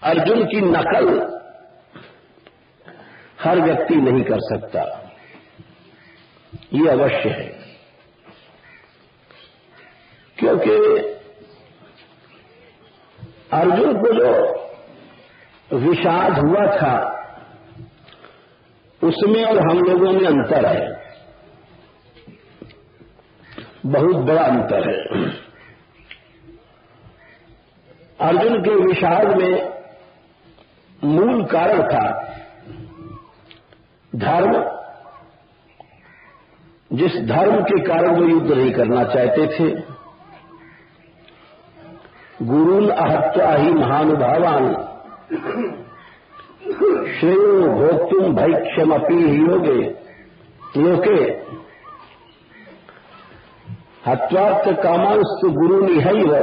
अर्जुन की नकल हर व्यक्ति नहीं कर सकता, ये अवश्य है, क्योंकि अर्जुन को जो विषाद हुआ था उसमें और हम लोगों में अंतर है, बहुत बड़ा अंतर है। अर्जुन के विषाद में मूल कारण था धर्म, जिस धर्म के कारण वो युद्ध नहीं करना चाहते थे। गुरुन अहत्वा ही महानुभावान श्रेयो भोक्तुम भैक्षमपि योगे लोके हत्वार्थ कामांस्तु गुरुनिहैव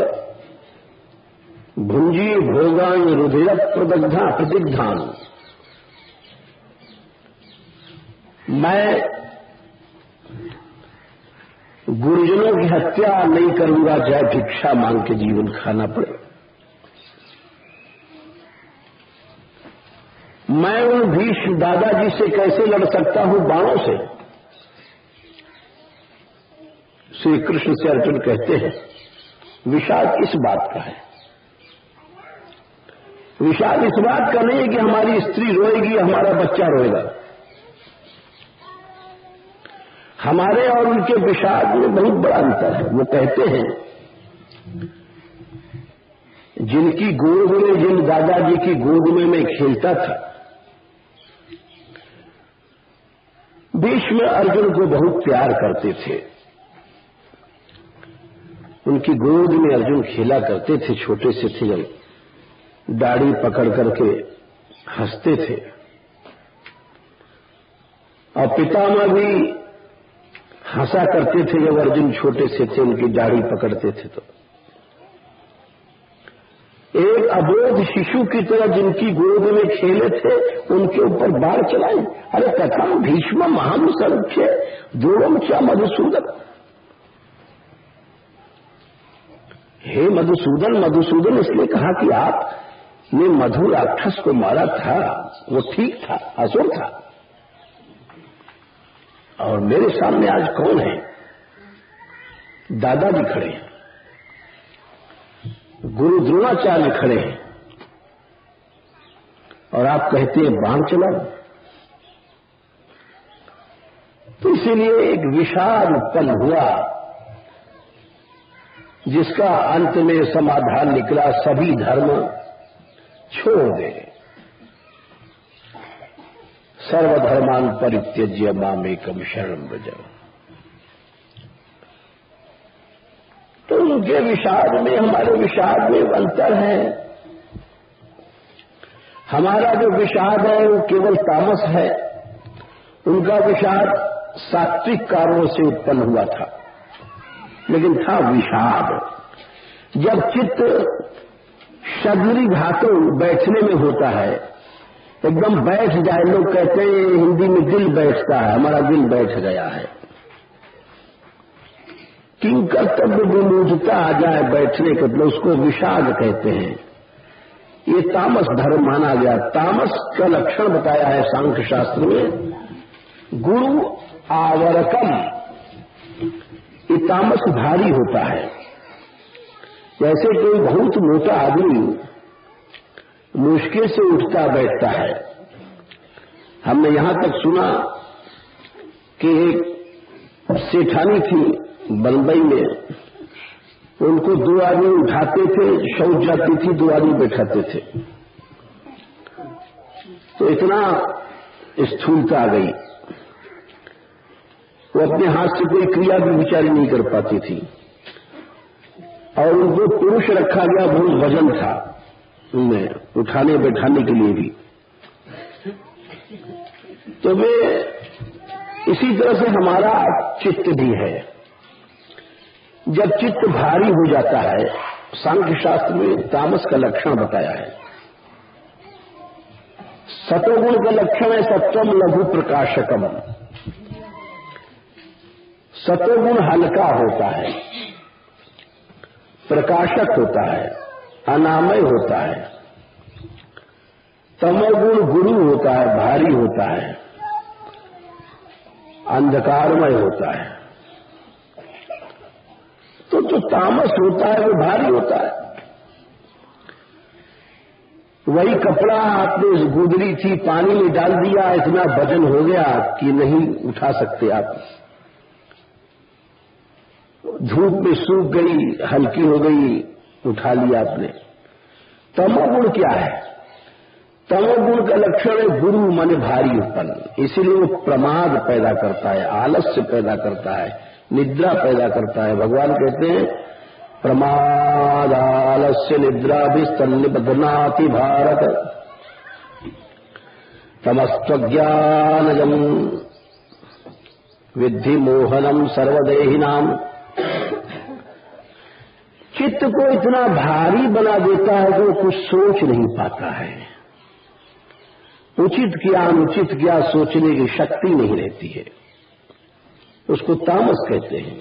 भुंजी भोगान रुधिर प्रतिग्धान। मैं गुरुजनों की हत्या नहीं करूंगा चाहे भिक्षा मांग के जीवन खाना पड़े। मैं उन भीष्म दादाजी से कैसे लड़ सकता हूं बाणों से। श्री कृष्ण से अर्जुन कहते हैं विषाद इस बात का है, विषाद इस बात का नहीं है कि हमारी स्त्री रोएगी, हमारा बच्चा रोएगा। हमारे और उनके विषाद में बहुत बड़ा अंतर है। वो कहते हैं जिनकी गोद में, जिन दादाजी की गोद में मैं खेलता था, भीष्म अर्जुन को बहुत प्यार करते थे। उनकी गोद में अर्जुन खेला करते थे, छोटे से थे जब, दाढ़ी पकड़ करके हंसते थे। और पितामह भी हंसा करते थे जब अर्जुन छोटे से थे, उनकी दाढ़ी पकड़ते थे। तो एक अबोध शिशु की तरह जिनकी गोद में खेले थे उनके ऊपर बाढ़ चलाए। अरे कथम भीष्म महामुसंख्य द्रोणम च मधुसूदन। हे मधुसूदन, मधुसूदन इसलिए कहा कि आपने मधु राक्षस को मारा था, वो ठीक था, असुर था। और मेरे सामने आज कौन है? दादाजी खड़े हैं, गुरु द्रोणाचार्य खड़े हैं, और आप कहते हैं बाण चलाओ। तो इसीलिए एक विषाद उत्पन्न हुआ जिसका अंत में समाधान निकला सभी धर्म छोड़ दे, सर्वधर्मान परित्यज्य मामेकम शरणं व्रज। तो उनके विषाद में हमारे विषाद में अंतर है। हमारा जो विषाद है वो केवल तामस है, उनका विषाद सात्विक कारणों से उत्पन्न हुआ था, लेकिन था विषाद। जब चित्त शरीरी धातु बैठने में होता है, एकदम बैठ जाए, लोग कहते हैं हिंदी में दिल बैठता है, हमारा दिल बैठ गया है। किंग कर्तव्य विमूढ़ता आ जाए बैठने के, तो उसको विषाद कहते हैं। ये तामस धर्म माना गया। तामस का लक्षण बताया है सांख्य शास्त्र में, गुरु आवरकम। ये तामस भारी होता है। जैसे कोई बहुत मोटा आदमी मुश्किल से उठता बैठता है। हमने यहां तक सुना कि एक सेठानी थी बंबई में, उनको 2 आदमी उठाते थे, शौच जाती थी, 2 आदमी बैठाते थे, तो इतना स्थूलता आ गई, वो अपने हाथ से कोई क्रिया भी विचारी नहीं कर पाती थी। और उनको पुरुष रखा गया, बहुत वजन था उनमें उठाने बैठाने के लिए भी। तो वे इसी तरह से हमारा चित्त भी है। जब चित्त भारी हो जाता है, सांख्य शास्त्र में तामस का लक्षण बताया है। सतोगुण का लक्षण है सत्वम लघु प्रकाशकम। सतोगुण हल्का होता है, प्रकाशक होता है, अनामय होता है। तमोगुण गुरु होता है, भारी होता है, अंधकारमय होता है। तो जो तामस होता है वो भारी होता है। वही कपड़ा आपने गुदरी थी, पानी में डाल दिया, इतना वजन हो गया कि नहीं उठा सकते आप। धूप में सूख गई, हल्की हो गई, उठा लिया आपने। तमोगुण क्या है? तमोगुण का लक्षण है गुरु माने भारीपन। इसीलिए वो प्रमाद पैदा करता है, आलस्य पैदा करता है, निद्रा पैदा करता है। भगवान कहते हैं प्रमाद आलस्य निद्रा भी स्तन्निबध्नाति भारत तमस्त्वज्ञानजम् विद्धि मोहनम सर्वदेहिनाम। चित्त को इतना भारी बना देता है कि वो कुछ सोच नहीं पाता है। उचित क्या अनुचित क्या सोचने की शक्ति नहीं रहती है, उसको तामस कहते हैं।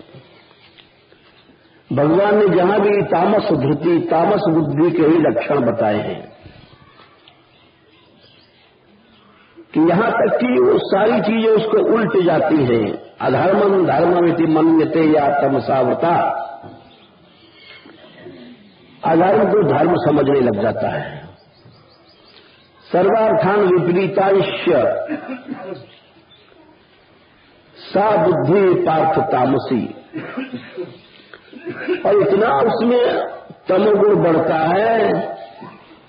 भगवान ने जहां भी तामस धृति, तामस बुद्धि के ही लक्षण बताए हैं कि यहां तक कि वो सारी चीजें उसको उल्ट जाती हैं। अधर्मम धर्ममिति मन्यते या तमसावता, अधर्म को धर्म समझने लग जाता है। सर्वार्थान विपरीतांश्य सा बुद्धि पार्थ तामसी। और इतना उसमें तमोगुण बढ़ता है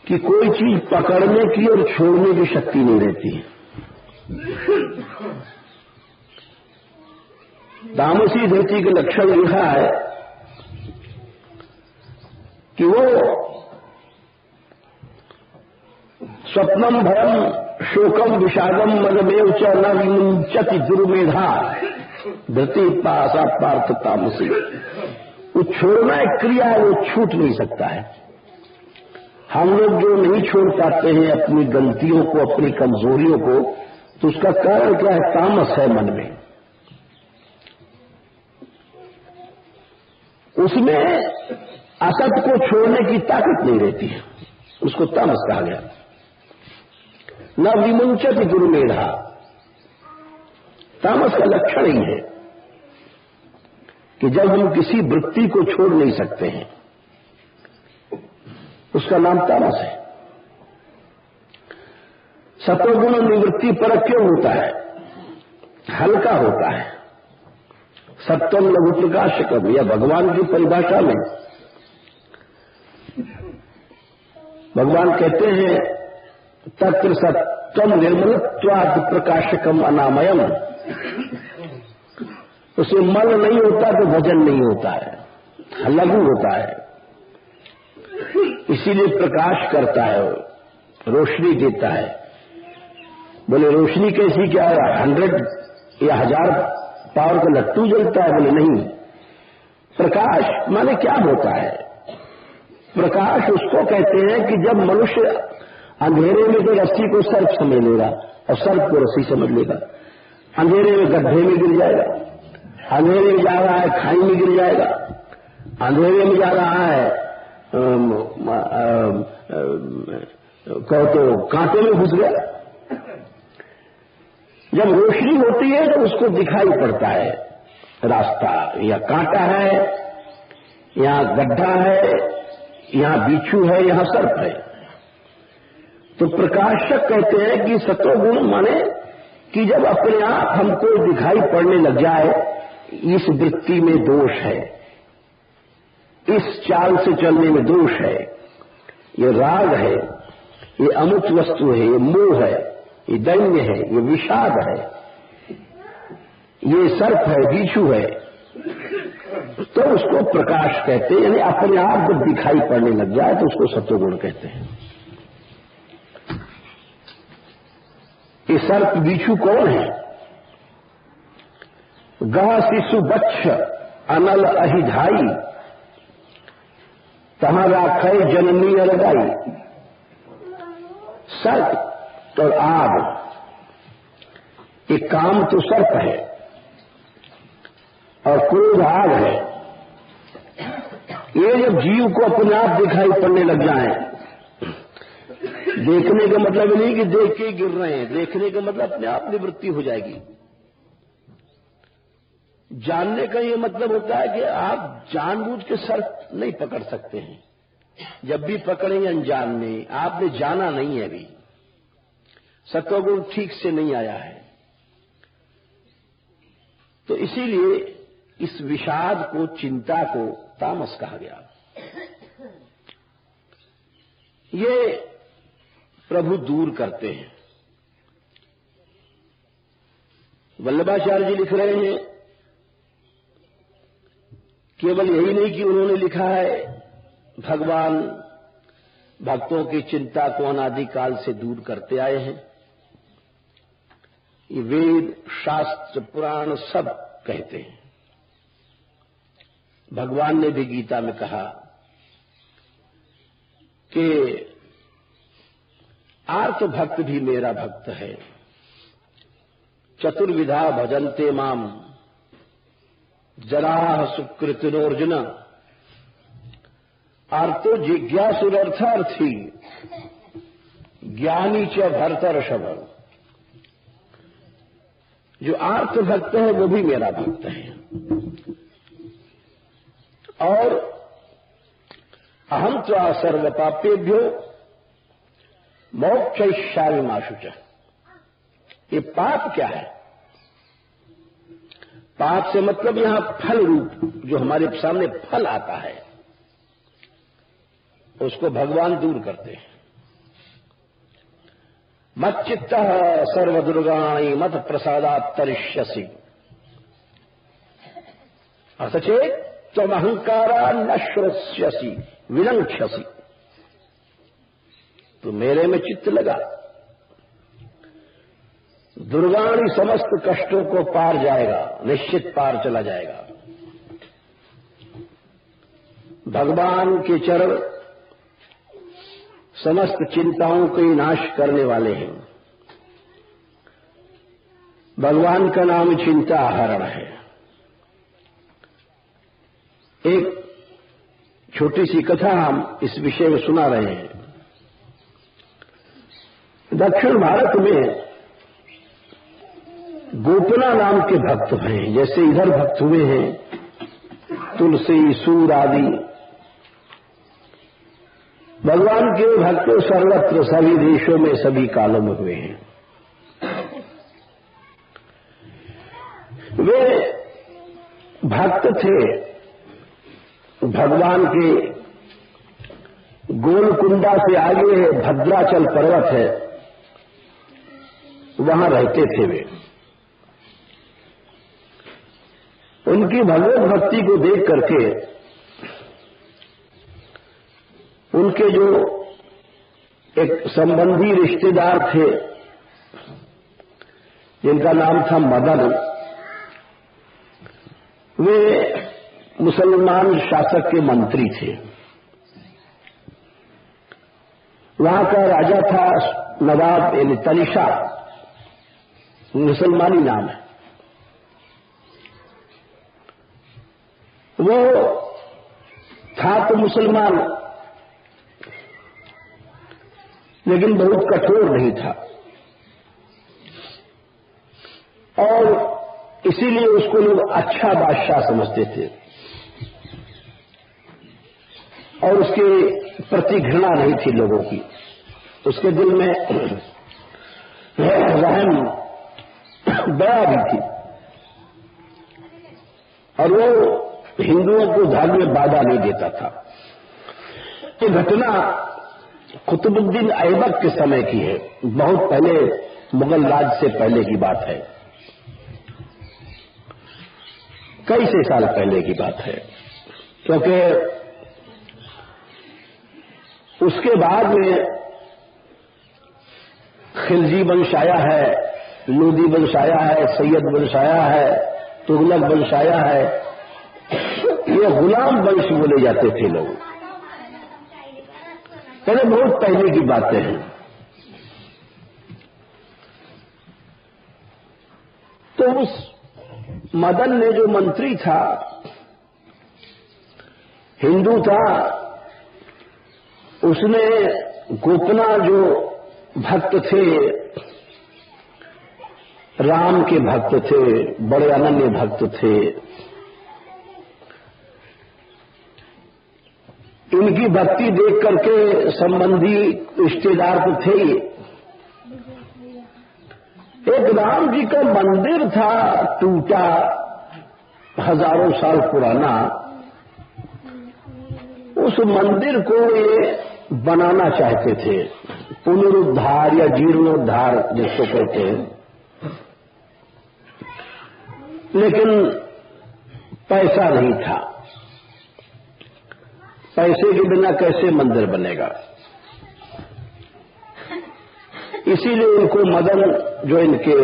कि कोई चीज पकड़ने की और छोड़ने की शक्ति नहीं रहती। तामसी धृति के लक्षण लिखा है कि वो स्वप्नम भयम शोकम विषादम मदमेव च न विमुंचति दुर्मेधा धृति पासा पार्थ तामसी। वो छोड़ना एक क्रिया है, वो छूट नहीं सकता है। हम लोग जो नहीं छोड़ पाते हैं अपनी गलतियों को, अपनी कमजोरियों को, तो उसका कारण क्या है? तामस है मन में। उसमें असत को छोड़ने की ताकत नहीं रहती है, उसको तामस कहा गया। न विमुंचति दुर्मेधा, तामस का लक्षण ही है कि जब हम किसी वृत्ति को छोड़ नहीं सकते हैं, उसका नाम तामस है। सत्वगुण निवृत्ति परक क्यों होता है? हल्का होता है। सत्वम लघु प्रकाशकम, या भगवान की परिभाषा में भगवान कहते हैं तत्र सत्वम निर्मलत्वात् प्रकाशकम अनामयम। उसमें मल नहीं होता तो भजन नहीं होता है, लघु होता है, इसीलिए प्रकाश करता है, रोशनी देता है। बोले रोशनी कैसी? क्या 100 या 1000 पावर का लट्टू जलता है? बोले नहीं। प्रकाश माने क्या होता है? प्रकाश उसको कहते हैं कि जब मनुष्य अंधेरे में तो रस्सी को सर्प समझ लेगा और सर्प को रस्सी समझ लेगा, अंधेरे में गड्ढे में गिर जाएगा, अंधेरे में जा रहा है खाई में गिर जाएगा, अंधेरे में जा रहा है कहो तो कांटे में घुस गया। जब रोशनी होती है तो उसको दिखाई पड़ता है रास्ता, या कांटा है, यहाँ गड्ढा है, यहाँ बिच्छू है, यहाँ सर्प है। तो प्रकाशक कहते हैं कि सत्वगुण माने कि जब अपने आप हमको दिखाई पड़ने लग जाए इस वृत्ति में दोष है, इस चाल से चलने में दोष है, ये राग है, ये अमुक वस्तु है, ये मोह है, ये दैन्य है, ये विषाद है, ये सर्प है, बिच्छू है, तो उसको प्रकाश कहते हैं। यानी अपने आप जब दिखाई पड़ने लग जाए तो उसको सत्वगुण कहते हैं। ये सर्प बिच्छू कौन है? गह शिशु बच्छ अनल अहिधाई तहां राखै जननी अलगाई। सर्प और आग, ये काम तो सर्प है और क्रोध आग है। ये जब जीव को अपने आप दिखाई पड़ने लग जाए देखने का मतलब नहीं कि देख के गिर रहे हैं, देखने का मतलब अपने आप निवृत्ति हो जाएगी। जानने का ये मतलब होता है कि आप जानबूझ के सर नहीं पकड़ सकते हैं। जब भी पकड़ेंगे अनजान में, आपने जाना नहीं है, अभी सत्वगुण ठीक से नहीं आया है। तो इसीलिए इस विषाद को, चिंता को तामस कहा गया। ये प्रभु दूर करते हैं। वल्लभाचार्य जी लिख रहे हैं, केवल यही नहीं कि उन्होंने लिखा है भगवान भक्तों की चिंता को अनादिकाल से दूर करते आए हैं। ये वेद, शास्त्र, पुराण सब कहते हैं। भगवान ने भी गीता में कहा कि आर्त भक्त भी मेरा भक्त है, चतुर्विधा भजन्ते माम जराः सुकृतिनोर्जुन, आर्तो जिज्ञासुरर्थार्थी ज्ञानी च भरतर्षभ। जो आर्त भक्त है वो भी मेरा भक्त है। और अहम त्वा सर्व पापेभ्यो मोक्षयिष्यामि मा शुचः। ये पाप क्या है? पाप से मतलब यहां फल रूप, जो हमारे सामने फल आता है, उसको भगवान दूर करते हैं। मच्चित्तः सर्वदुर्गाणि मत प्रसादात् तरिष्यसि, अर्थ चेत त्वमहंकारा न श्रोष्यसि विनङ्क्ष्यसि। तो मेरे में चित्त लगा, दुर्गाणी समस्त कष्टों को पार जाएगा, निश्चित पार चला जाएगा। भगवान के चरण समस्त चिंताओं के नाश करने वाले हैं। भगवान का नाम चिंता हरण है। एक छोटी सी कथा हम इस विषय में सुना रहे हैं। दक्षिण भारत में गोपना नाम के भक्त हैं, जैसे इधर भक्त हुए हैं तुलसी, सूर आदि। भगवान के भक्त सर्वत्र, सभी देशों में, सभी कालों में हुए हैं। वे भक्त थे भगवान के। गोलकुंडा से आगे भद्राचल पर्वत है, वहां रहते थे वे। उनकी भगवत भक्ति को देख करके उनके जो एक संबंधी रिश्तेदार थे, जिनका नाम था मदन, वे मुसलमान शासक के मंत्री थे। वहां का राजा था नवाब यानी तनिषा, मुसलमानी नाम है। वो था तो मुसलमान, लेकिन बहुत कठोर नहीं था, और इसीलिए उसको लोग अच्छा बादशाह समझते थे और उसके प्रति घृणा नहीं थी लोगों की। उसके दिल में रहम दया भी थी, और वो हिंदुओं को धर्म में बाधा नहीं देता था। ये घटना कुतुबुद्दीन ऐबक के समय की है, बहुत पहले, मुगल राज से पहले की बात है, कई से साल पहले की बात है। क्योंकि उसके बाद में खिलजी वंश आया है, लोदी वंश आया है, सैयद वंश आया है, तुगलक वंश आया है। ये गुलाम वंश बोले जाते थे लोग, पहले बहुत पहले की बातें हैं। तो उस मदन ने, जो मंत्री था, हिंदू था, उसने गोपना जो भक्त थे, राम के भक्त थे, बड़े अनन्य भक्त थे। इनकी भक्ति देख करके संबंधी रिश्तेदार तो थे। एक राम जी का मंदिर था टूटा, हजारों साल पुराना। उस मंदिर को ये बनाना चाहते थे, पुनरुद्धार या जीर्णोद्धार जिसको कहते हैं, लेकिन पैसा नहीं था। पैसे के बिना कैसे मंदिर बनेगा? इसीलिए उनको मदन, जो इनके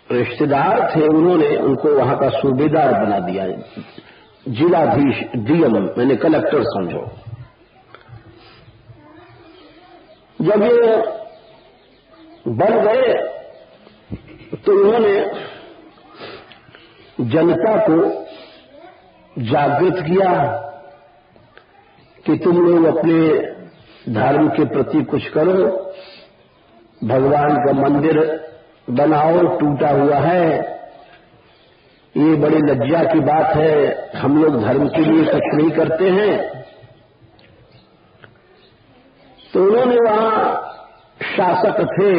रिश्तेदार थे, उन्होंने उनको वहां का सूबेदार बना दिया, जिलाधीश, डीएम, मैंने कलेक्टर समझो। जब ये बन गए तो उन्होंने जनता को जागृत किया कि तुम लोग अपने धर्म के प्रति कुछ करो, भगवान का मंदिर बनाओ, टूटा हुआ है, ये बड़ी लज्जा की बात है, हम लोग धर्म के लिए कुछ नहीं करते हैं। तो उन्होंने वहां शासक थे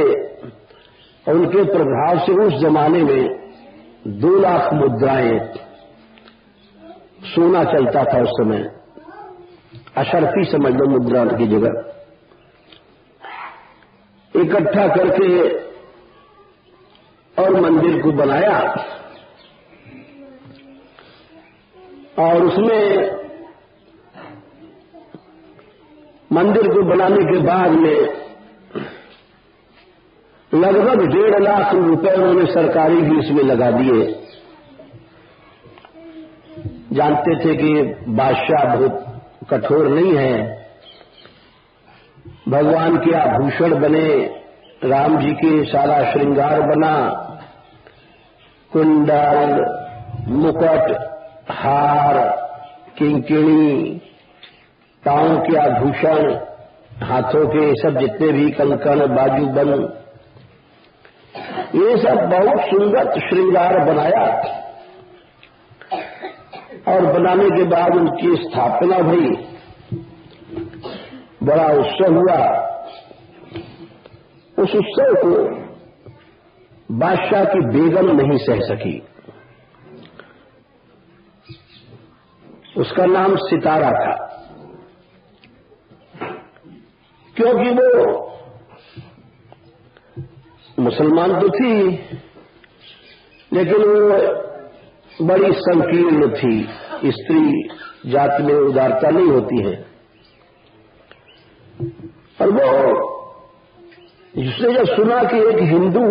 और उनके प्रभाव से उस जमाने में 2 लाख मुद्राएं, सोना चलता था उस समय, अशर्फी समझ लो मुद्रा की जगह, इकट्ठा करके और मंदिर को बनाया। और उसमें मंदिर को बनाने के बाद में लगभग 1.5 लाख रुपए उन्होंने सरकारी फीस में लगा दिए। जानते थे कि बादशाह बहुत कठोर नहीं है, भगवान के आभूषण बने, राम जी के सारा श्रृंगार बना, कुंडल, मुकुट, हार, किंकिणी, पांव के आभूषण, हाथों के सब जितने भी कंकण, बाजूबंद, ये सब बहुत सुंदर श्रृंगार बनाया। और बनाने के बाद उनकी स्थापना हुई, बड़ा उत्सव हुआ। उस उत्सव को बादशाह की बेगम नहीं सह सकी। उसका नाम सितारा था, क्योंकि वो मुसलमान तो थी, लेकिन वो बड़ी संकीर्ण थी। स्त्री जाति में उदारता नहीं होती है। और वो जिसने जब सुना कि एक हिंदू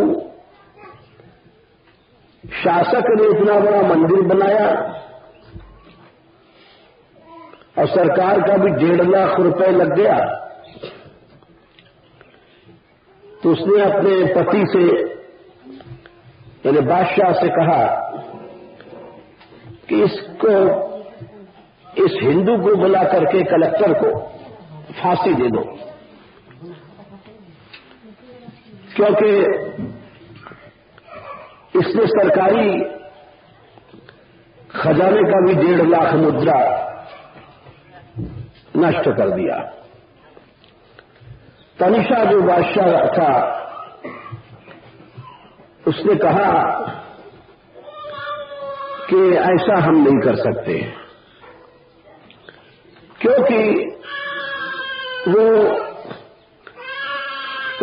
शासक ने इतना बड़ा मंदिर बनाया और सरकार का भी 1.5 लाख रुपए लग गया, तो उसने अपने पति से, यानी बादशाह से कहा कि इस हिंदू को बुला करके कलेक्टर को फांसी दे दो, क्योंकि इसने सरकारी खजाने का भी 1.5 लाख मुद्रा नष्ट कर दिया। तनिषा जो बादशाह था, उसने कहा कि ऐसा हम नहीं कर सकते, क्योंकि वो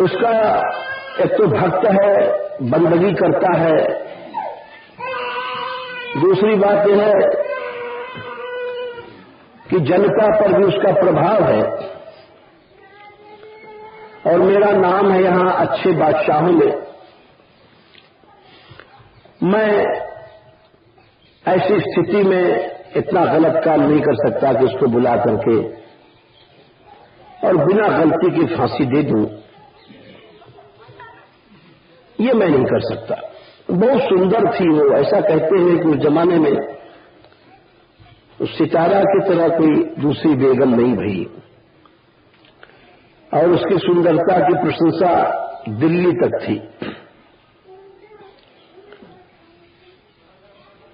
उसका एक तो भक्त है, बंदगी करता है, दूसरी बात यह है कि जनता पर भी उसका प्रभाव है, और मेरा नाम है यहां अच्छे बादशाहों में। मैं ऐसी स्थिति में इतना गलत काम नहीं कर सकता कि उसको बुला करके और बिना गलती की फांसी दे दूं, ये मैं नहीं कर सकता। बहुत सुंदर थी वो, ऐसा कहते हैं कि उस जमाने में उस सितारा की तरह कोई दूसरी बेगम नहीं भई। और उसकी सुंदरता की प्रशंसा दिल्ली तक थी।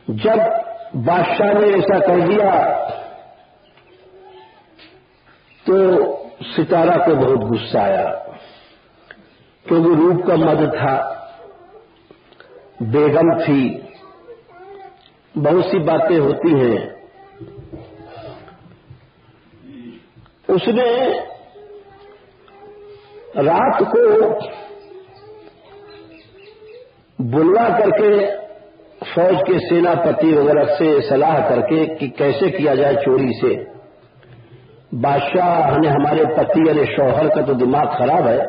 जब बादशाह ने ऐसा कर दिया तो सितारा को बहुत गुस्सा आया, क्योंकि रूप का मद था, बेगम थी, बहुत सी बातें होती हैं। उसने रात को बुलवा करके फौज के सेनापति वगैरह से सलाह करके कि कैसे किया जाए चोरी से। बादशाह ने हमारे पति यानी शौहर का तो दिमाग खराब है,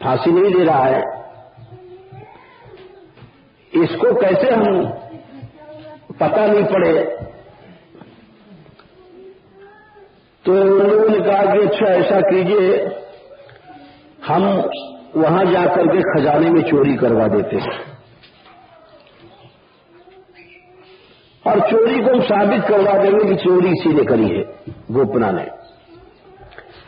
फांसी नहीं दे रहा है, इसको कैसे हम पता नहीं पड़े। तो उन लोगों ने कहा कि अच्छा ऐसा कीजिए, हम वहां जाकर के खजाने में चोरी करवा देते हैं और चोरी को साबित करवा देंगे कि चोरी इसी ने करी है, गोपना ने।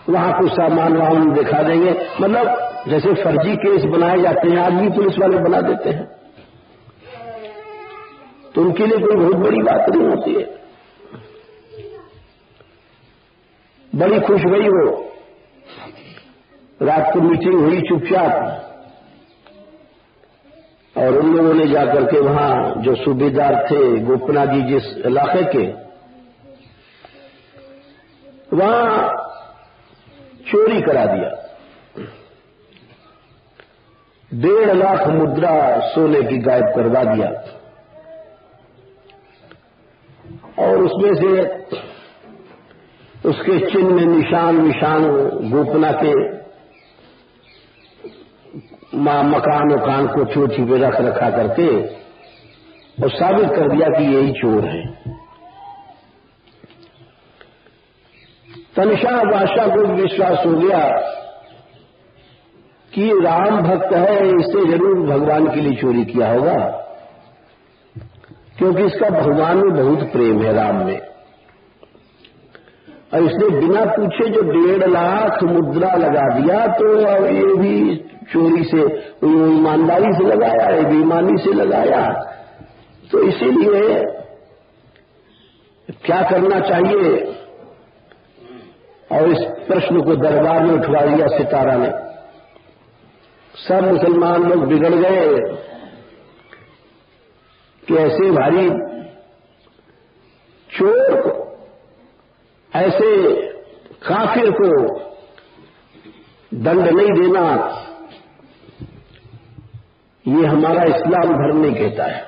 वहां कुछ सामान वहां दिखा देंगे, मतलब जैसे फर्जी केस बनाए जाते हैं, आज भी पुलिस वाले बना देते हैं, तो उनके लिए कोई बहुत बड़ी बात नहीं होती है। बड़ी खुश हुई वो, रात को मीटिंग हुई चुपचाप, और उन लोगों ने जाकर के वहां जो सूबेदार थे गोपना जी जिस इलाके के, वहां चोरी करा दिया। 1.5 लाख मुद्रा सोने की गायब करवा दिया और उसमें से उसके चिन्ह निशान गोपना के मकान वकान को चोटी पे रखा करके और साबित कर दिया कि यही चोर है। तनिषा बादशाह को विश्वास हो गया कि राम भक्त है, इससे जरूर भगवान के लिए चोरी किया होगा, क्योंकि इसका भगवान में बहुत प्रेम है, राम में। और इसने बिना पूछे जो 1.5 लाख मुद्रा लगा दिया, तो ये भी चोरी से, ईमानदारी से लगाया है, बेईमानी से लगाया। तो इसीलिए क्या करना चाहिए, और इस प्रश्न को दरबार में उठवा दिया सितारा ने। सब मुसलमान लोग बिगड़ गए कि ऐसे भारी चोर को, ऐसे काफिर को दंड नहीं देना, ये हमारा इस्लाम धर्म नहीं कहता है।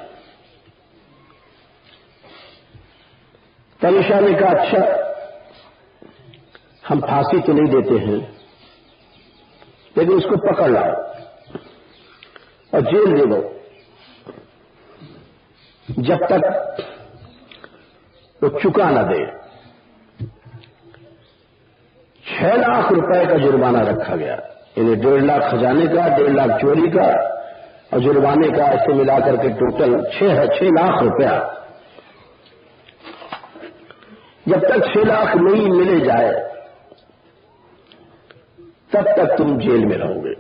तनिषा ने कहा अच्छा, हम फांसी तो नहीं देते हैं, लेकिन उसको पकड़ लाओ और जेल दे दो जब तक वो चुका न दे। 6 लाख रुपए का जुर्माना रखा गया, यानी 1.5 लाख खजाने का, 1.5 लाख चोरी का और जुर्माने का, ऐसे मिलाकर के टोटल 6 लाख रुपया। जब तक 6 लाख नहीं मिले जाए तब तक तुम जेल में रहोगे।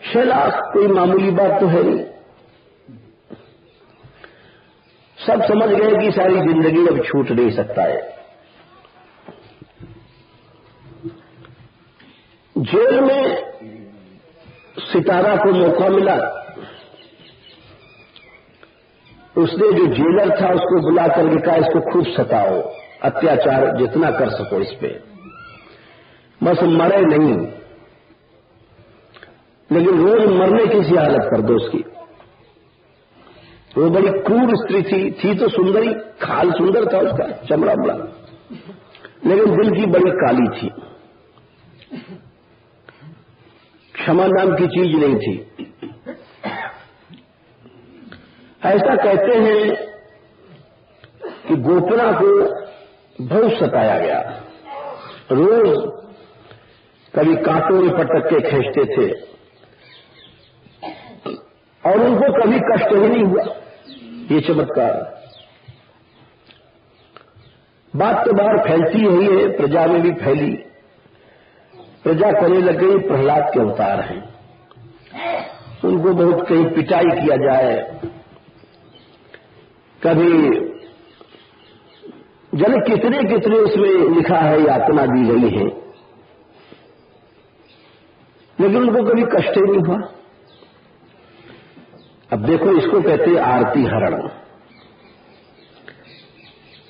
6 लाख कोई मामूली बात तो है नहीं। सब समझ गए कि सारी जिंदगी अब छूट नहीं सकता है। जेल में सितारा को मौका मिला, उसने जो जेलर था उसको बुला करके कहा इसको खूब सताओ, अत्याचार जितना कर सको इस पे, बस मरे नहीं, लेकिन रोज मरने की सी हालत कर दो उसकी। वो बड़ी क्रूर स्त्री थी तो सुंदरी, खाल सुंदर था उसका, चमड़ा बड़ा, लेकिन दिल की बड़ी काली थी, क्षमा नाम की चीज नहीं थी। ऐसा कहते हैं कि गोपना को बहुत सताया गया, रोज कभी कांटों में पटक के खींचते थे और उनको कभी कष्ट ही नहीं हुआ। ये चमत्कार। बात तो बाहर फैलती ही है, प्रजा में भी फैली। प्रजा कहने लग गई प्रहलाद के अवतार हैं, उनको बहुत कहीं पिटाई किया जाए, कभी जाने कितने कितने उसमें लिखा है यातना दी गई है, लेकिन उनको कभी कष्ट ही नहीं हुआ। अब देखो, इसको कहते हैं आरती हरण।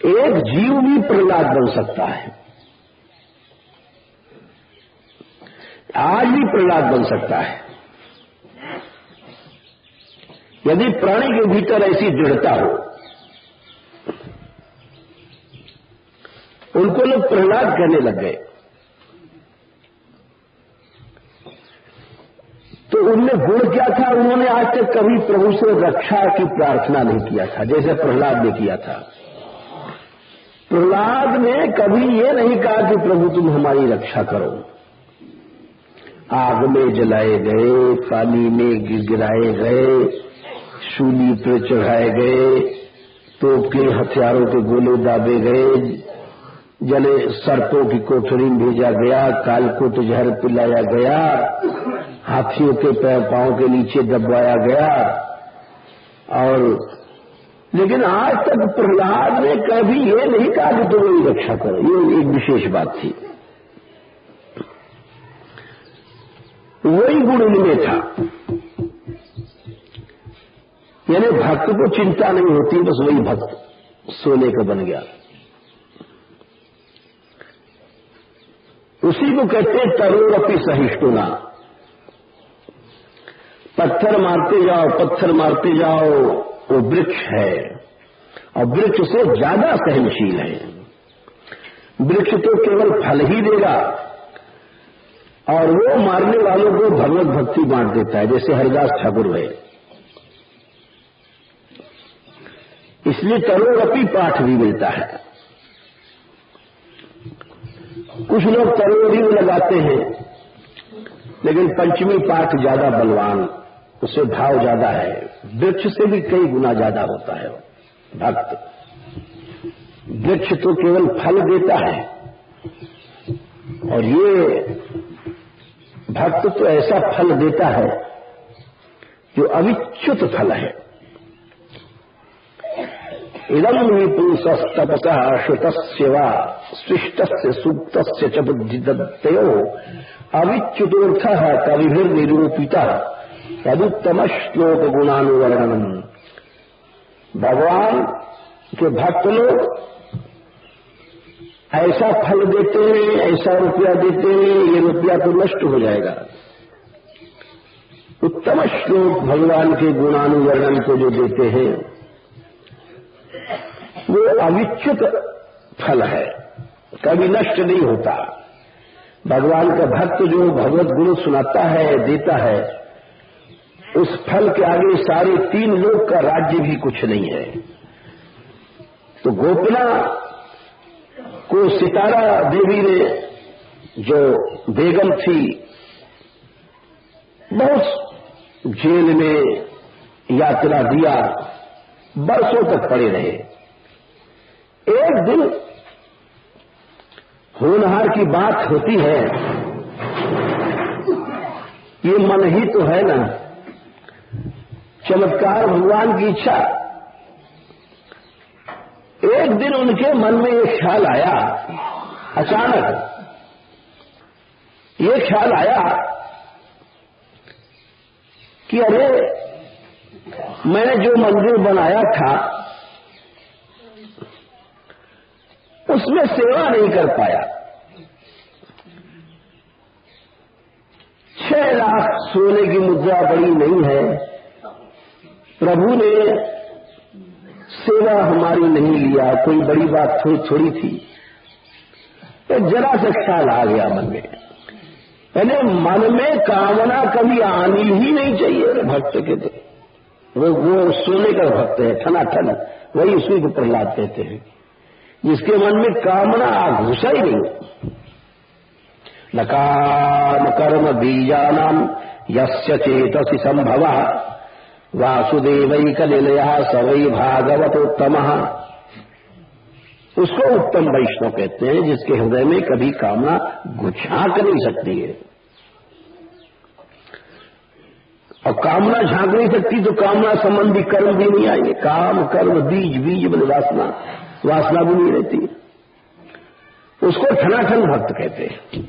एक जीव भी प्रहलाद बन सकता है, आज भी प्रहलाद बन सकता है, यदि प्राणी के भीतर ऐसी दृढ़ता हो। उनको लोग प्रहलाद कहने लग गए, तो उनमें गुण क्या था? उन्होंने आज तक कभी प्रभु से रक्षा की प्रार्थना नहीं किया था, जैसे प्रहलाद ने किया था। प्रहलाद ने कभी ये नहीं कहा कि प्रभु तुम हमारी रक्षा करो। आग में जलाए गए, पानी में गिराए गए, शूली पर चढ़ाए गए, तोप के हथियारों के गोले दाबे गए, जले सर्पों की कोठरी में भेजा गया, कालकोट जहर पिलाया गया, हाथियों के पैर पांव के नीचे दबाया गया। और लेकिन आज तक प्रहलाद ने कभी ये नहीं कहा कि तुम मेरी रक्षा करो। ये एक विशेष बात थी, वही गुण इनमें था। यानी भक्त को चिंता नहीं होती, बस वही भक्त सोने का बन गया। उसी को कहते हैं तरोरपि सहिष्णुना। पत्थर मारते जाओ, पत्थर मारते जाओ, वो वृक्ष है और वृक्ष से ज्यादा सहनशील है। वृक्ष तो केवल फल ही देगा और वो मारने वालों को भगवत भक्ति बांट देता है, जैसे हरिदास ठाकुर है। इसलिए तरोरपि पाठ भी मिलता है। कुछ लोग तरोरी में लगाते हैं, लेकिन पंचमी पाठ ज्यादा बलवान, उससे भाव ज्यादा है, वृक्ष से भी कई गुना ज्यादा होता है भक्त। वृक्ष तो केवल फल देता है और ये भक्त तो ऐसा फल देता है जो अविच्युत फल है। इदम ही पुंसस्तपसः श्रुतस्य वा स्विष्टस्य सूक्तस्य च बुद्धिदत्तयो अविच्युतोऽर्थः कविभिर्निरूपितः तदुत्तम श्लोक गुणानुवर्णनम। भगवान के भक्त लोग ऐसा फल देते हैं, ऐसा रुपया देते हैं, ये रुपया तो नष्ट हो जाएगा। उत्तम श्लोक भगवान के गुणानुवर्णन को जो देते हैं वो अविच्युत फल है, कभी नष्ट नहीं होता। भगवान का भक्त जो भगवत गुण सुनाता है, देता है, उस फल के आगे सारे 3 लोक का राज्य भी कुछ नहीं है। तो गोपना को सितारा देवी ने, जो बेगम थी, बहुत जेल में यात्रा दिया, बरसों तक पड़े रहे। एक दिन होनहार की बात होती है, ये मन ही तो है ना, चमत्कार भगवान की इच्छा। एक दिन उनके मन में ये ख्याल आया, अचानक ये ख्याल आया कि अरे मैंने जो मंदिर बनाया था उसमें सेवा नहीं कर पाया। 6 लाख सोने की मुद्रा बड़ी नहीं है, प्रभु ने सेवा हमारी नहीं लिया, कोई बड़ी बात थोड़ी थी। तो जरा सा ख्याल आ गया मन में। पहले मन में कामना कभी आनी ही नहीं चाहिए भक्त के। तो वो सोने का भक्त है, ठनाठन, वही उसी को प्रहलाद कहते हैं, जिसके मन में कामना घुसा ही नहीं। न काम कर्म बीजानाम यस्य चेतसि संभवः वासुदेवैकनिलयः स वै भागवतोत्तमः। उसको उत्तम वैष्णव कहते हैं, जिसके हृदय में कभी कामना झांक नहीं सकती है। और कामना झांक नहीं सकती तो कामना संबंधी कर्म भी नहीं आएंगे। काम कर्म बीज, बीज बने वासना, वासना भी नहीं रहती। उसको ठनाठन भक्त कहते हैं।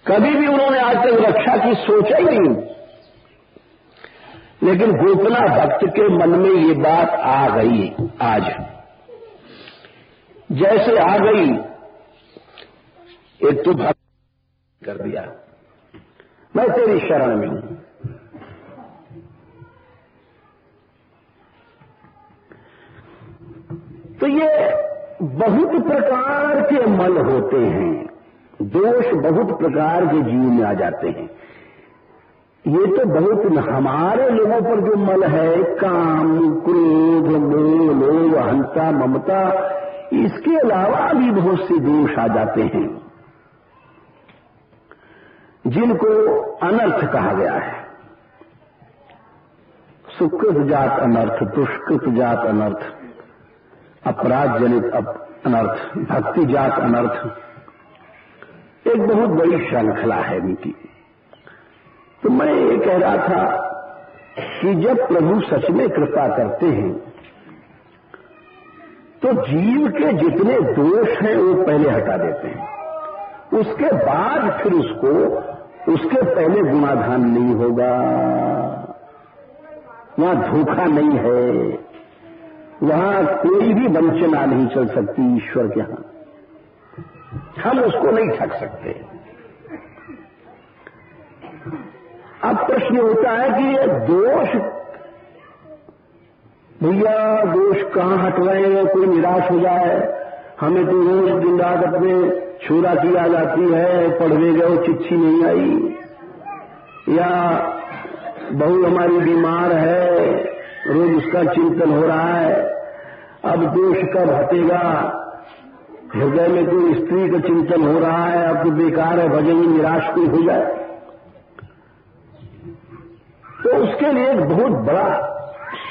कभी भी उन्होंने आज तक रक्षा की सोचा ही नहीं, लेकिन गोपना भक्त के मन में ये बात आ गई। आज जैसे आ गई, एक तो भक्त कर दिया, मैं तेरी शरण में हूं। तो ये बहुत प्रकार के मन होते हैं, दोष बहुत प्रकार के जीव में आ जाते हैं। ये तो बहुत हमारे लोगों पर जो मल है, काम, क्रोध, मोह, लोभ, अहंता, ममता, इसके अलावा भी बहुत से दोष आ जाते हैं जिनको अनर्थ कहा गया है। सुकृत जात अनर्थ, दुष्कृत जात अनर्थ, अपराध जनित अनर्थ, भक्ति जात अनर्थ, एक बहुत बड़ी श्रृंखला है इनकी। तो मैं ये कह रहा था कि जब प्रभु सच में कृपा करते हैं तो जीव के जितने दोष हैं वो पहले हटा देते हैं, उसके बाद फिर उसके पहले गुणाधान नहीं होगा, वहां धोखा नहीं है, वहां कोई भी वंचना नहीं चल सकती ईश्वर के यहां, हम उसको नहीं ठग सकते। अब प्रश्न होता है कि ये दोष, भैया दोष कहां हट रहे हैं, कोई निराश हो जाए, हमें तो रोज दिन रात अपने छुरा की आ जाती है, पढ़ने गए चिट्ठी नहीं आई, या बहू हमारी बीमार है, रोज उसका चिंतन हो रहा है, अब दोष कब हटेगा, हृदय में कोई स्त्री का चिंतन हो रहा है, अब तो बेकार है, भजन निराश कोई हो जाए। तो उसके लिए एक बहुत बड़ा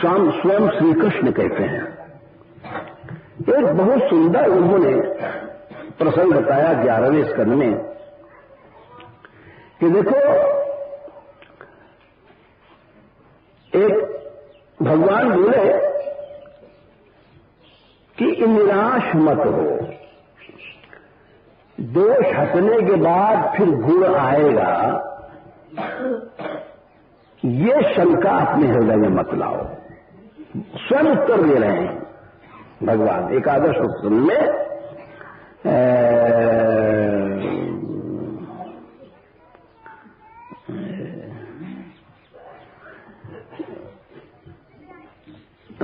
स्वयं श्री कृष्ण कहते हैं, एक बहुत सुंदर उन्होंने प्रसंग बताया 11वें स्कंद में कि देखो, एक भगवान बोले कि निराश मत हो, दोष हटने के बाद फिर गुण आएगा, ये शंका अपने हृदय में मत लाओ। स्वयं उत्तर दे रहे हैं भगवान एकादश उत्तर में।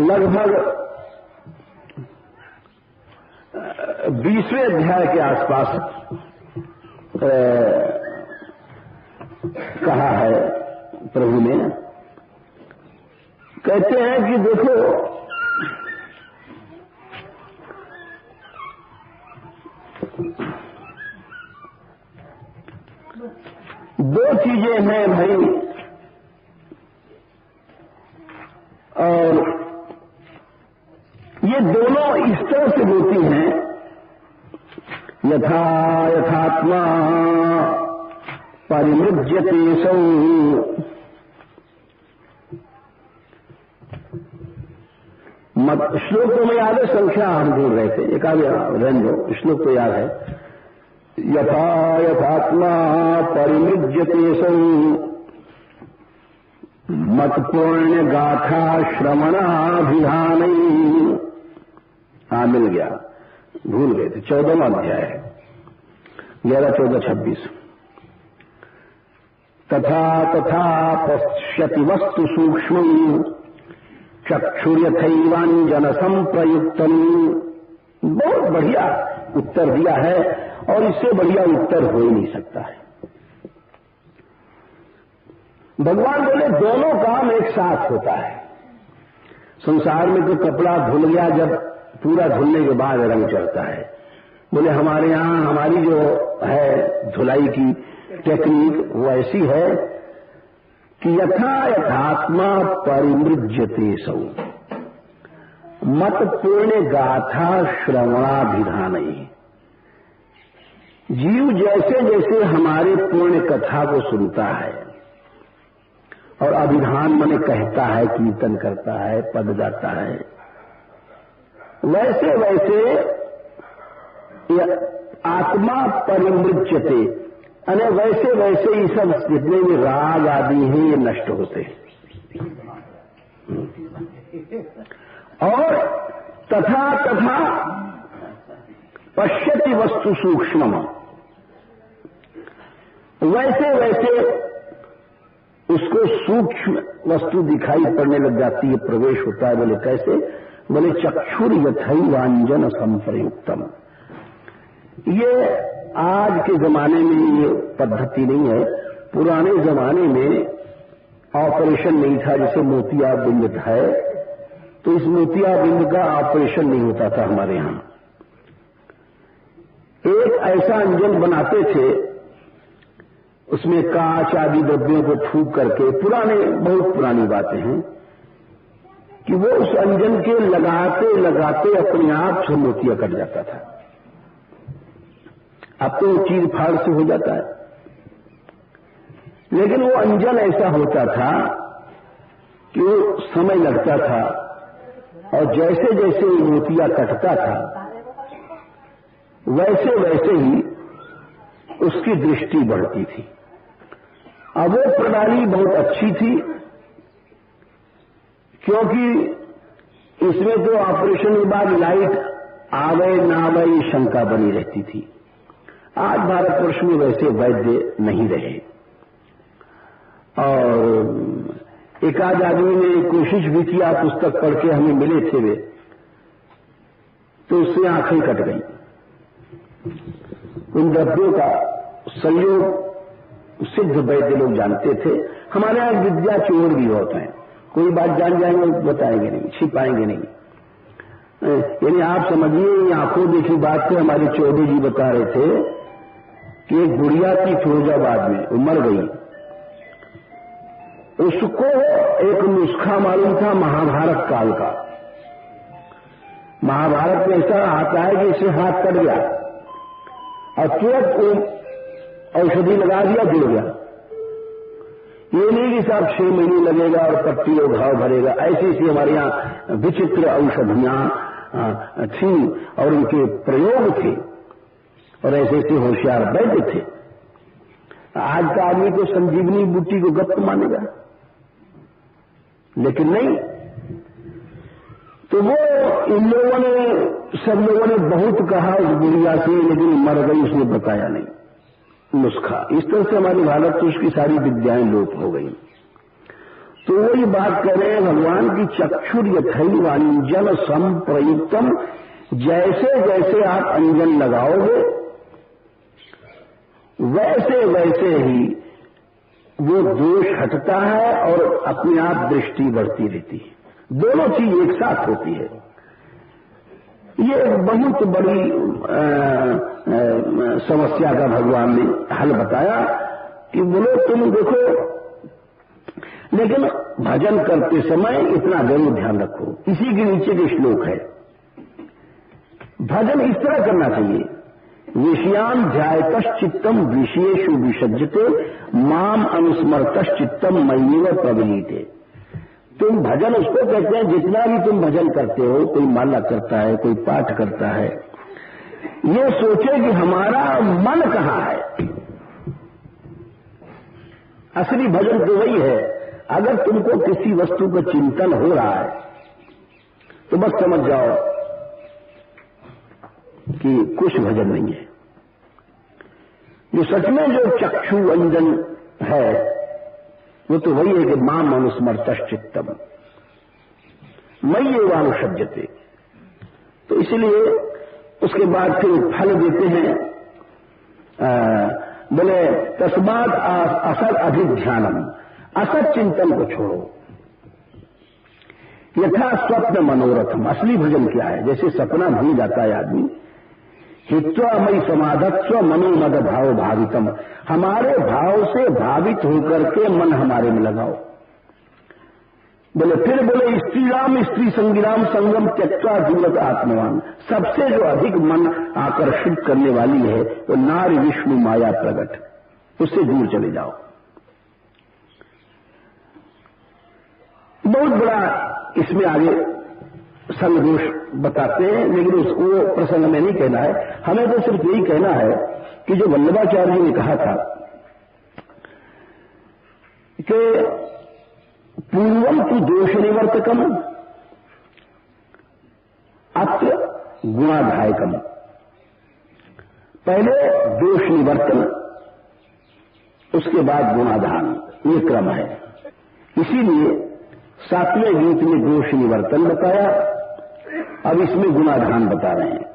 लगभग 20वें अध्याय के आसपास कहा है प्रभु ने, कहते हैं कि देखो, दो चीजें हैं भाई, और ये दोनों इस तरह से होती हैं, यथा यथात्मा परिमृज्यते सौ, मत श्लोक तो मैं याद है, संख्या हम ढूंढ रहे थे, एक आगे रहने दो, श्लोक तो याद है। यथा यथात्मा परिमृज्यते सौ मत पुण्य गाथा श्रवणाभिधान। हाँ मिल गया, भूल गए थे, 14वां अध्याय है, 11, 14, 26। तथा तथा पश्यति वस्तु सूक्ष्म चक्षुर्यथैवांजन संप्रयुक्तम। बहुत बढ़िया उत्तर दिया है, और इससे बढ़िया उत्तर हो ही नहीं सकता है। भगवान बोले दोनों काम एक साथ होता है। संसार में तो कपड़ा धुल गया, जब पूरा धुलने के बाद रंग चढ़ता है। बोले हमारे यहां हमारी जो है धुलाई की टेक्निक वो ऐसी है कि यथा यथात्मा परिमृज्यते सौ, मत पुण्य गाथा श्रवणाभिधानई। जीव जैसे जैसे हमारे पुण्य कथा को सुनता है और अभिधान माने कहता है, कीर्तन करता है, पद गाता है, वैसे वैसे आत्मा परिमृज्यते, अने वैसे वैसे ये सब जितने भी राग आदि हैं ये नष्ट होते हैं। और तथा तथा पश्यति वस्तु सूक्ष्म, वैसे वैसे उसको सूक्ष्म वस्तु दिखाई पड़ने लग जाती है, प्रवेश होता है। बोले कैसे? बोले चक्षुर यथैवांजन संप्रयुक्तम। ये आज के जमाने में ये पद्धति नहीं है। पुराने जमाने में ऑपरेशन नहीं था, जैसे मोतियाबिंद है, तो इस मोतियाबिंद का ऑपरेशन नहीं होता था हमारे यहां। एक ऐसा अंजन बनाते थे, उसमें कांच आदि द्रव्यों को फूंक करके, बहुत पुरानी बातें हैं, कि वो उस अंजन के लगाते लगाते अपने आप से मोतिया कट जाता था। अब तो चीज फाड़ से हो जाता है, लेकिन वो अंजन ऐसा होता था कि वो समय लगता था, और जैसे जैसे मोतिया कटता था वैसे वैसे ही उसकी दृष्टि बढ़ती थी। अब वो प्रणाली बहुत अच्छी थी, क्योंकि इसमें तो ऑपरेशन के बाद लाइट आवे ना आवे ये शंका बनी रहती थी। आज भारतवर्ष में वैसे वैद्य नहीं रहे, और एक आध आदमी ने कोशिश भी किया, पुस्तक पढ़ के हमें मिले थे वे, तो उससे आंखें कट गई। उन द्रव्यों का संयोग सिद्ध वैद्य लोग जानते थे। हमारे यहां विद्या चोर भी होते हैं, कोई बात जान जाएंगे बताएंगे नहीं, छिपाएंगे नहीं। यानी आप समझिए, आंखों देखी बात से हमारे चौधरी जी बता रहे थे कि एक गुड़िया थी फिरोजाबाद में, वो मर गई। उसको एक नुस्खा मालूम था महाभारत काल का। महाभारत में ऐसा आता है कि इसे हाथ कट गया और तुरंत औषधि लगा दिया, जुड़ गया। ये नहीं कि साहब 6 महीने लगेगा और पट्टी और घाव भरेगा। ऐसी ऐसी हमारे यहां विचित्र औषधियां थी और उनके प्रयोग थे, और ऐसे ऐसे होशियार वैद्य थे। आज का आदमी तो संजीवनी बूटी को गप मानेगा, लेकिन नहीं। तो वो इन लोगों ने, सब लोगों ने बहुत कहा उस गुड़िया से, लेकिन मर गई, उसने बताया नहीं नुस्खा। इस तरह से हमारे भारत तो उसकी सारी विद्याएं लोप हो गई। तो वही बात कर रहे हैं, भगवान की चक्षुर यथैवांजन संप्रयुक्तम, जैसे जैसे आप अंजन लगाओगे वैसे वैसे ही वो दोष हटता है और अपने आप दृष्टि बढ़ती रहती है। दोनों चीज एक साथ होती है। ये बहुत बड़ी समस्या का भगवान ने हल बताया कि बोलो तुम देखो, लेकिन भजन करते समय इतना जरूर ध्यान रखो। इसी के नीचे के श्लोक है, भजन इस तरह करना चाहिए, विषयान ध्यायतश्चित्तम विषयेषु विसज्जते माम अनुस्मरतश्चित्तम मय्येव प्रविलीते। तुम भजन उसको कहते हैं, जितना भी तुम भजन करते हो, कोई माला करता है, कोई पाठ करता है, ये सोचे कि हमारा मन कहां है। असली भजन तो वही है। अगर तुमको किसी वस्तु का चिंतन हो रहा है तो बस समझ जाओ कि कुछ भजन नहीं है। जो सच में जो चक्षु अंजन है वो तो वही है कि मां मनुस्मरतश्चित्तम मय्येवानुसज्जते। तो इसलिए उसके बाद फिर फल देते हैं, बोले तस्माद असत अभिध्यानम, असत चिंतन को छोड़ो। यथा स्वप्न मनोरथम, असली भजन क्या है? जैसे सपना भूल जाता है आदमी, हित्वामयी समाधत्व मनोमद भाव भावितम, हमारे भाव से भावित होकर के मन हमारे में लगाओ। बोले स्त्री राम स्त्री संगिराम संगम त्यक्ता दूरत आत्मवान। सबसे जो अधिक मन आकर्षित करने वाली है तो नारी विष्णु माया प्रगट, उससे दूर चले जाओ। बहुत बड़ा इसमें आगे संघोष बताते हैं, लेकिन उसको प्रसंग में नहीं कहना है। हमें तो सिर्फ यही कहना है कि जो वल्लभाचार्य जी ने कहा था कि पूर्वम तु दोष निवर्तकम अत्र गुणाधायकम, पहले दोष निवर्तन उसके बाद गुणाधान, ये क्रम है। इसीलिए 7वें गीत में दोष निवर्तन बताया, अब इसमें गुणाधान बता रहे हैं।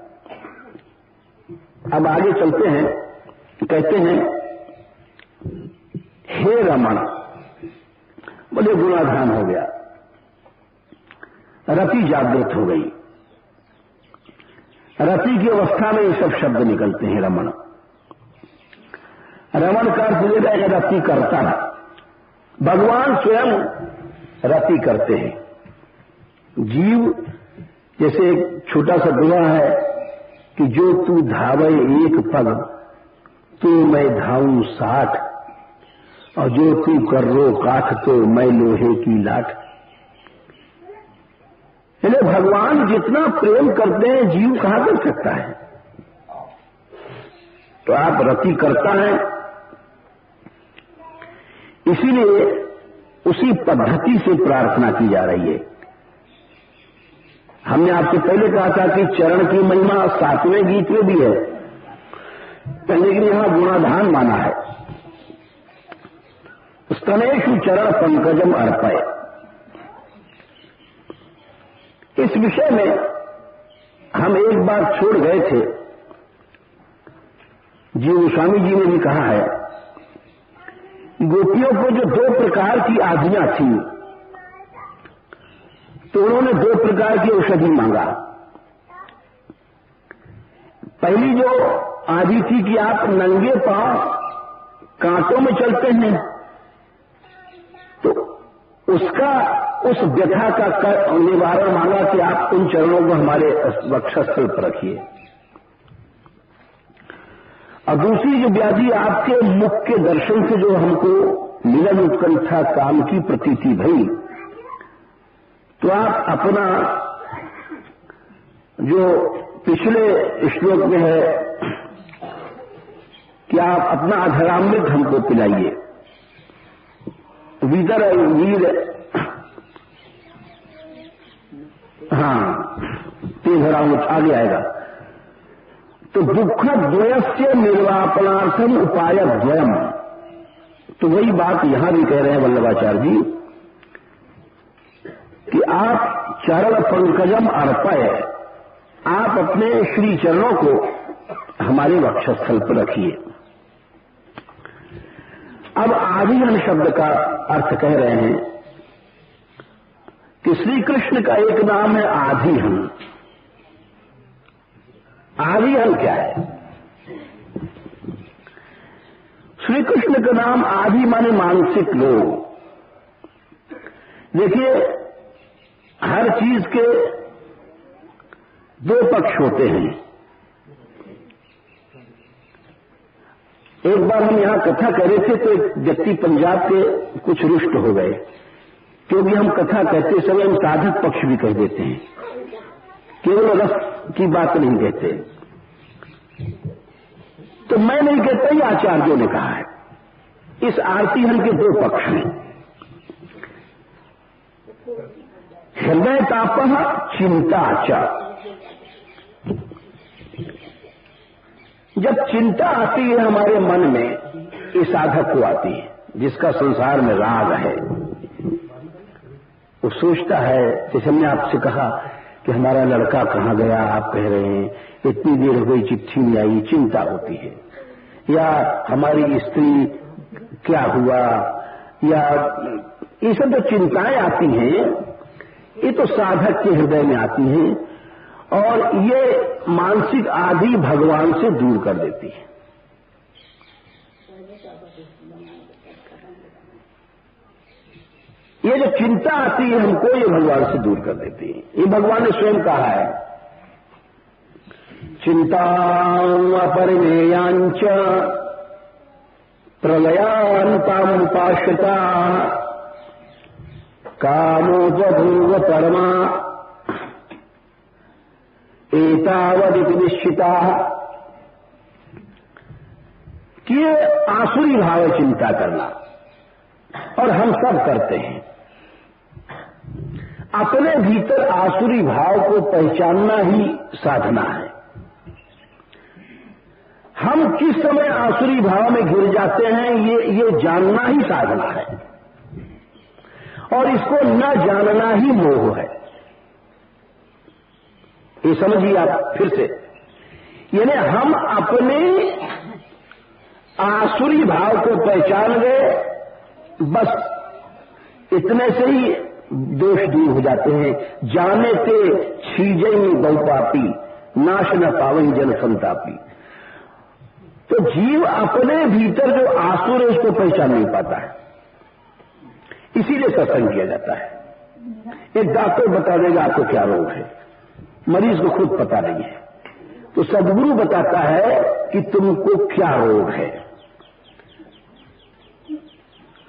अब आगे चलते हैं, कहते हैं हे रमण, बोले गुणाधान हो गया, रति जागृत हो गई। रति की अवस्था में ये सब शब्द निकलते हैं। रमण, रमण का अर्थ लेगा है रति करता। भगवान स्वयं रति करते हैं। जीव जैसे एक छोटा सा दुआ है कि जो तू धावे एक पग तो मैं धाऊं 60, और जो तू कर्रो काठ तो मैं लोहे की लाठ। यानी भगवान जितना प्रेम करते हैं जीव कहां कर सकता है। तो आप रति करता है, इसीलिए उसी पद्धति से प्रार्थना की जा रही है। हमने आपसे पहले कहा था कि चरण की महिमा 7वें गीत में भी है, लेकिन यहां गुणाधान माना है। स्तनेषु चरण पंकजम अर्पय, इस विषय में हम एक बार छोड़ गए थे। जी गोस्वामी जी ने भी कहा है, गोपियों को जो 2 प्रकार की आधियां थी, तो उन्होंने 2 प्रकार की औषधि मांगा। पहली जो आदि थी कि आप नंगे पांव कांटों में चलते हैं, तो उसका उस व्यथा का निवारण मांगा कि आप उन चरणों को हमारे वक्षस्थल पर रखिए। और दूसरी जो व्याधि आपके मुख के दर्शन से जो हमको मिलन उत्कंठा काम की प्रतीति भई, तो आप अपना जो पिछले श्लोक में है कि आप अपना अधरामृत हमको पिलाइए। वीर तेधरामृत आगे आएगा। तो दुख द्वयस्य निर्वापनार्थम उपाय द्वयम, तो वही बात यहां भी कह रहे हैं वल्लभाचार्य जी कि आप चरण पंकजम अर्पय, आप अपने श्री चरणों को हमारे वक्षस्थल पर रखिए। अब आदिहन शब्द का अर्थ कह रहे हैं कि श्री कृष्ण का एक नाम है आदिहन। आदिहन क्या है? श्री कृष्ण का नाम आदि माने मानसिक लोग। देखिए, हर चीज के 2 पक्ष होते हैं। एक बार हम यहां कथा कर रहे थे तो एक व्यक्ति पंजाब के कुछ रुष्ट हो गए, क्योंकि हम कथा कहते समय हम साधक पक्ष भी कह देते हैं, केवल रस की बात नहीं कहते। तो मैं नहीं कहता, ये आचार्यों ने कहा है। इस आरती हन के 2 पक्ष हैं। हृदय तापः चिंता च, जब चिंता आती है हमारे मन में, ये साधक को आती है जिसका संसार में राग है। वो सोचता है, जैसे हमने आपसे कहा कि हमारा लड़का कहां गया, आप कह रहे हैं इतनी देर हो गई चिट्ठी नहीं आई, चिंता होती है। या हमारी स्त्री क्या हुआ, या ये सब जो चिंताएं आती हैं, ये तो साधक के हृदय में आती हैं, और ये मानसिक आदि भगवान से दूर कर देती है। ये जो चिंता आती है हमको, ये भगवान से दूर कर देती है। ये भगवान ने स्वयं कहा है, चिंता अपरिमेयांच प्रलयांतामुपाश्रिता कामोपभूव परमा एतावदिति निश्चिता। कि ये आसुरी भाव है चिंता करना, और हम सब करते हैं। अपने भीतर आसुरी भाव को पहचानना ही साधना है। हम किस समय आसुरी भाव में गिर जाते हैं, ये जानना ही साधना है, और इसको न जानना ही मोह है। ये समझिए आप फिर से, यानी हम अपने आसुरी भाव को पहचान गए, बस इतने से ही दोष दूर हो जाते हैं। जाने ते छीजई बहुपापी नाश न पावई जन संतापी। तो जीव अपने भीतर जो आसुर है उसको पहचान नहीं पाता है, इसीलिए सत्संग किया जाता है। एक डॉक्टर बता देगा आपको क्या रोग है, मरीज को खुद पता नहीं है, तो सद्गुरु बताता है कि तुमको क्या रोग है।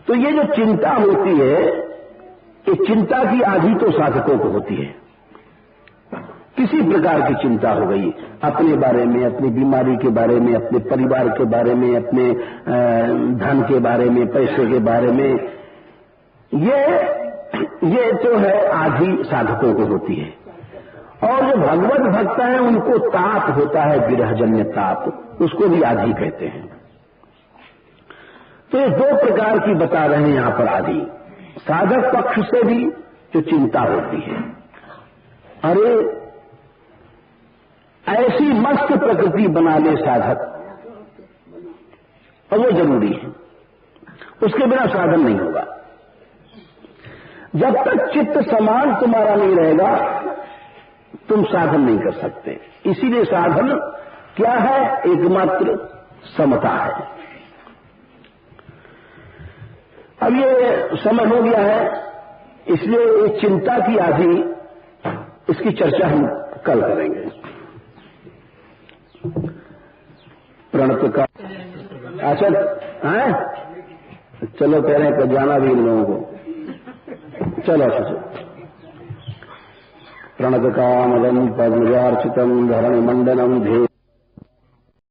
तो ये जो चिंता होती है, ये चिंता की आधी तो साधकों को होती है। किसी प्रकार की चिंता हो गई, अपने बारे में, अपनी बीमारी के बारे में, अपने परिवार के बारे में, अपने धन के बारे में, पैसे के बारे में, ये तो है आधी साधकों को होती है। और जो भगवत भक्त हैं उनको ताप होता है, विरहजन्य ताप, उसको भी आधी कहते हैं। तो ये दो प्रकार की बता रहे हैं यहां पर आधी। साधक पक्ष से भी जो चिंता होती है, अरे ऐसी मस्त प्रकृति बना ले साधक, और वो जरूरी है, उसके बिना साधन नहीं होगा। जब तक चित्त समान तुम्हारा नहीं रहेगा तुम साधन नहीं कर सकते। इसीलिए साधन क्या है, एकमात्र समता है। अब ये समय हो गया है, इसलिए एक चिंता की आधी, इसकी चर्चा हम कल करेंगे। प्रणत का अच्छा है, चलो कह रहे हैं कि जाना भी इन लोगों को, चलो अच्छा। प्रणत कामदं पद्मजार्चितं धरणिमण्डनं धे